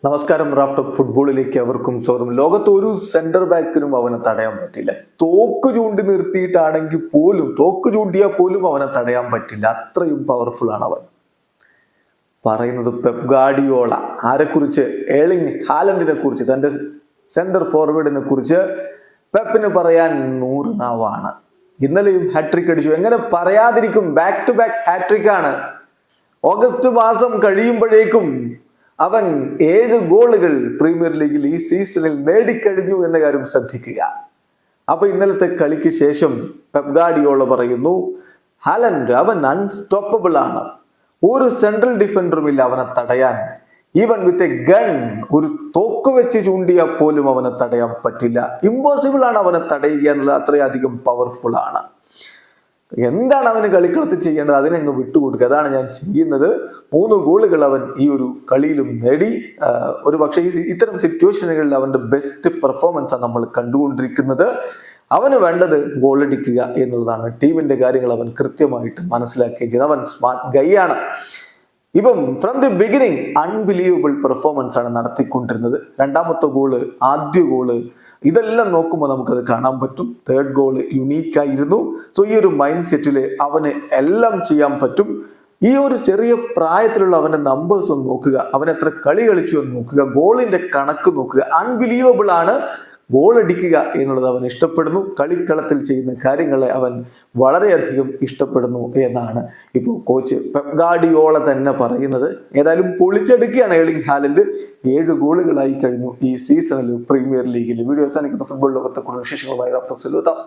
നമസ്കാരം. Raft of ഫുട്ബോളിലേക്ക് അവർക്കും സ്വാഗതം. ലോകത്ത് ഒരു സെന്റർ ബാക്കിനും അവനെ തടയാൻ പറ്റില്ല. തോക്ക് ചൂണ്ടി നിർത്തിയിട്ടാണെങ്കിൽ പോലും, തോക്ക് ചൂണ്ടിയാൽ പോലും അവനെ തടയാൻ പറ്റില്ല. അത്രയും പവർഫുൾ ആണ് അവൻ. പറയുന്നത് പെപ് ഗാർഡിയോള. ആരെക്കുറിച്ച്? ഏർലിംഗ് ഹാലൻഡിനെ കുറിച്ച്, തന്റെ സെന്റർ ഫോർവേഡിനെ കുറിച്ച് പെപ്പിന് പറയാൻ 100 നാവാണ്. ഇന്നലെയും ഹാട്രിക് അടിച്ചു. എങ്ങനെ പറയാതിരിക്കും? ബാക്ക് ടു ബാക്ക് ഹാട്രിക് ആണ്. ഓഗസ്റ്റ് മാസം കഴിയുമ്പോഴേക്കും അവൻ 7 ഗോളുകൾ പ്രീമിയർ ലീഗിൽ ഈ സീസണിൽ നേടിക്കഴിഞ്ഞു എന്ന കാര്യം ശ്രദ്ധിക്കുക. അപ്പൊ ഇന്നലത്തെ കളിക്ക് ശേഷം പെപ് ഗാർഡിയോള പറയുന്നു, ഹാലൻഡ് അവൻ അൺസ്റ്റോപ്പബിൾ ആണ്. ഒരു സെൻട്രൽ ഡിഫൻഡറും ഇല്ല അവനെ തടയാൻ. ഈവൻ വിത്ത് എ ഗൺ, ഒരു തോക്ക് വെച്ച് ചൂണ്ടിയാൽ പോലും അവനെ തടയാൻ പറ്റില്ല. ഇമ്പോസിബിൾ ആണ് അവനെ തടയുക എന്നുള്ളത്. അത്രയധികം പവർഫുൾ ആണ്. എന്താണ് അവന് കളിക്കളത്തിൽ ചെയ്യേണ്ടത്? അതിനങ്ങ് വിട്ടുകൊടുക്കുക. അതാണ് ഞാൻ ചെയ്യുന്നത്. 3 ഗോളുകൾ അവൻ ഈ ഒരു കളിയിലും നേടി. ഒരു പക്ഷേ ഇത്തരം സിറ്റുവേഷനുകളിൽ അവന്റെ ബെസ്റ്റ് പെർഫോമൻസ് ആണ് നമ്മൾ കണ്ടുകൊണ്ടിരിക്കുന്നത്. അവന് വേണ്ടത് ഗോളടിക്കുക എന്നുള്ളതാണ്. ടീമിന്റെ കാര്യങ്ങൾ അവൻ കൃത്യമായിട്ട് മനസ്സിലാക്കുകയും ചെയ്തു. അവൻ സ്മാർട്ട് ഗൈ ആണ്. ഇപ്പം from the beginning unbelievable performance ആണ് നടത്തിക്കൊണ്ടിരുന്നത്. രണ്ടാമത്തെ ഗോള്, ആദ്യ ഗോള്, ഇതെല്ലാം നോക്കുമ്പോൾ നമുക്കത് കാണാൻ പറ്റും. 3rd goal യുണീക്കായിരുന്നു. സോ ഈ ഒരു മൈൻഡ് സെറ്റില് അവന് എല്ലാം ചെയ്യാൻ പറ്റും. ഈ ഒരു ചെറിയ പ്രായത്തിലുള്ള അവന്റെ നമ്പേഴ്സ് ഒന്ന് നോക്കുക, അവൻ എത്ര കളി കളിച്ചു എന്ന് നോക്കുക, ഗോളിന്റെ കണക്ക് നോക്കുക. അൺബിലീവബിൾ ആണ്. ഗോൾ അടിക്കുക എന്നുള്ളത് അവൻ ഇഷ്ടപ്പെടുന്നു. കളിക്കളത്തിൽ ചെയ്യുന്ന കാര്യങ്ങളെ അവൻ വളരെയധികം ഇഷ്ടപ്പെടുന്നു എന്നാണ് ഇപ്പോൾ കോച്ച് പെപ് ഗാർഡിയോള തന്നെ പറയുന്നത്. ഏതായാലും പൊളിച്ചെടുക്കുകയാണ് ഏർലിംഗ് ഹാലൻഡ്. 7 ഗോളുകളായി കഴിഞ്ഞു ഈ സീസണിൽ പ്രീമിയർ ലീഗിൽ. വീഡിയോ അവസാനിക്കുന്ന ഫുട്ബോൾ ലോകത്തെ കൂടുതൽ വിശേഷങ്ങളുമായി റാഫ്റ്റ് ഓഫ് ഫുട്ബോൾ.